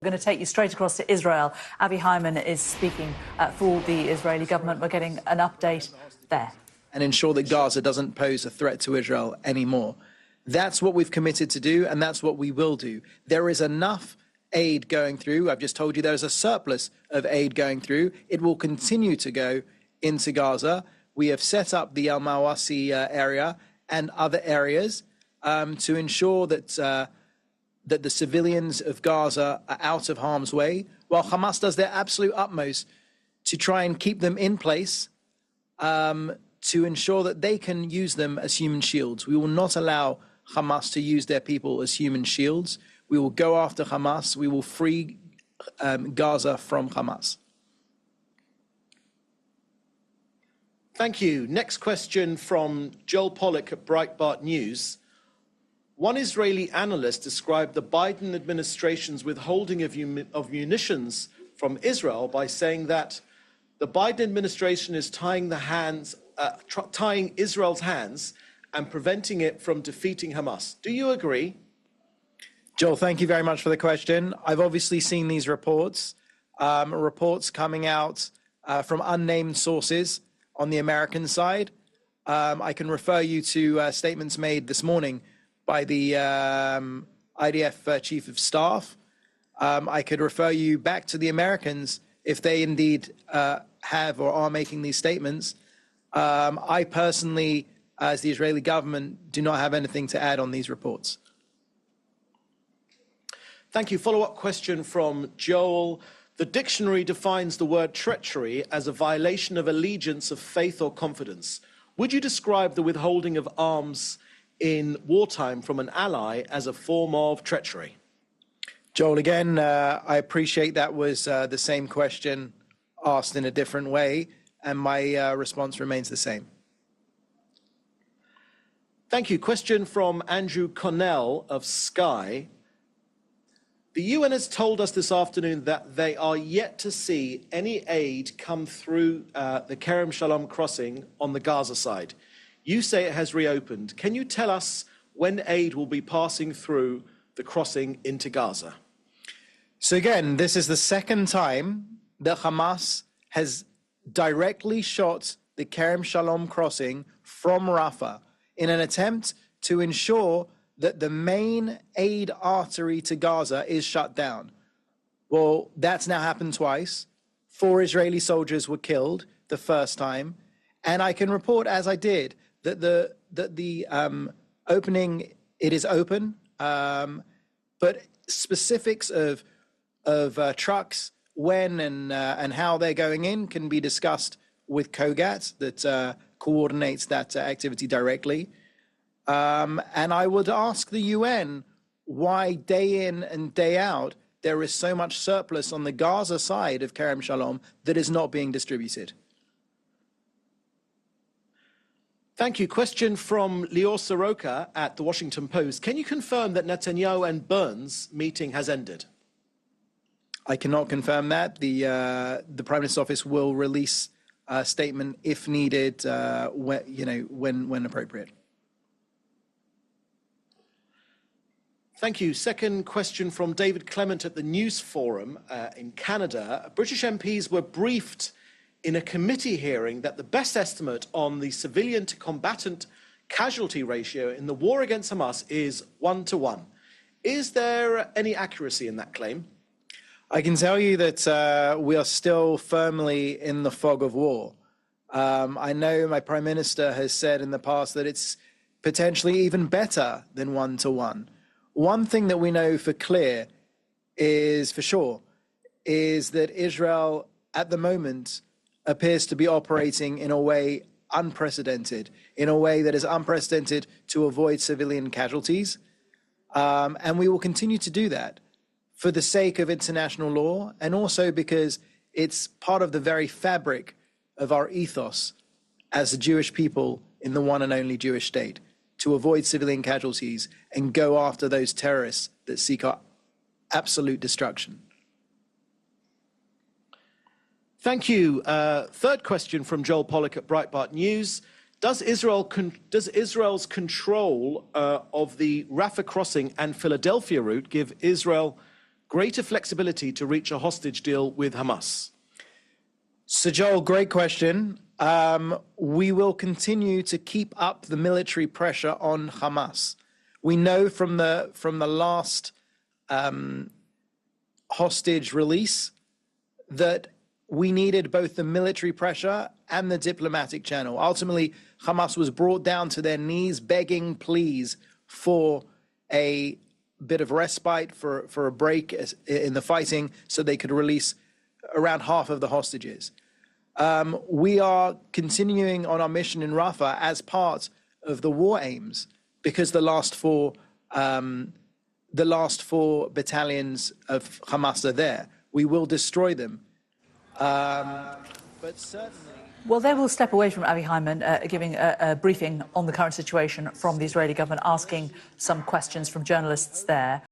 We're going to take you straight across to Israel. Avi Hyman is speaking for the Israeli government. We're getting an update there. And ensure that Gaza doesn't pose a threat to Israel anymore. That's what we've committed to do, and that's what we will do. There is enough aid going through. I've just told you there's a surplus of aid going through. It will continue to go into Gaza. We have set up the Al Mawasi area and other areas to ensure that that the civilians of Gaza are out of harm's way, while Hamas does their absolute utmost to try and keep them in place, to ensure that they can use them as human shields. We will not allow Hamas to use their people as human shields. We will go after Hamas. We will free Gaza from Hamas. Thank you. Next question from Joel Pollak at Breitbart News. One Israeli analyst described the Biden administration's withholding of munitions from Israel by saying that the Biden administration is tying Israel's hands and preventing it from defeating Hamas. Do you agree? Joel, thank you very much for the question. I've obviously seen these reports, reports coming out from unnamed sources on the American side. I can refer you to statements made this morning by the IDF Chief of Staff. I could refer you back to the Americans if they indeed have or are making these statements. I personally, as the Israeli government, do not have anything to add on these reports. Thank you. Follow-up question from Joel. The dictionary defines the word treachery as a violation of allegiance of faith or confidence. Would you describe the withholding of arms in wartime from an ally as a form of treachery? Joel, again, I appreciate that was the same question asked in a different way, and my response remains the same. Thank you. Question from Andrew Connell of Sky. The UN has told us this afternoon that they are yet to see any aid come through the Kerem Shalom crossing on the Gaza side. You say it has reopened. Can you tell us when aid will be passing through the crossing into Gaza? So again, this is the second time that Hamas has directly shot the Kerem Shalom crossing from Rafah in an attempt to ensure that the main aid artery to Gaza is shut down. Well, that's now happened twice. 4 Israeli soldiers were killed the first time. And I can report, as I did, that the opening, it is open, but specifics of trucks, when and how they're going in can be discussed with COGAT that coordinates that activity directly. And I would ask the UN why day in and day out there is so much surplus on the Gaza side of Kerem Shalom that is not being distributed. Thank you. Question from Lior Soroka at The Washington Post. Can you confirm that Netanyahu and Burns' meeting has ended? I cannot confirm that. The Prime Minister's office will release a statement if needed, when appropriate. Thank you. Second question from David Clement at the News Forum in Canada. British MPs were briefed in a committee hearing that the best estimate on the civilian to combatant casualty ratio in the war against Hamas is 1-to-1. Is there any accuracy in that claim? I can tell you that we are still firmly in the fog of war. I know my Prime Minister has said in the past that it's potentially even better than 1-to-1. One thing that we know for sure, is that Israel at the moment appears to be operating in a way unprecedented, in a way that is unprecedented to avoid civilian casualties. And we will continue to do that for the sake of international law, and also because it's part of the very fabric of our ethos as a Jewish people in the one and only Jewish state, to avoid civilian casualties and go after those terrorists that seek our absolute destruction. Thank you. Third question from Joel Pollak at Breitbart News. Does Israel's control of the Rafah crossing and Philadelphia route give Israel greater flexibility to reach a hostage deal with Hamas? So, Joel, great question. We will continue to keep up the military pressure on Hamas. We know from the last hostage release that we needed both the military pressure and the diplomatic channel. Ultimately, Hamas was brought down to their knees begging pleas for a bit of respite, for a break in the fighting so they could release around half of the hostages. We are continuing on our mission in Rafah as part of the war aims because the last four battalions of Hamas are there. We will destroy them. But certainly... Well, they will step away from Avi Hyman giving a briefing on the current situation from the Israeli government, asking some questions from journalists there.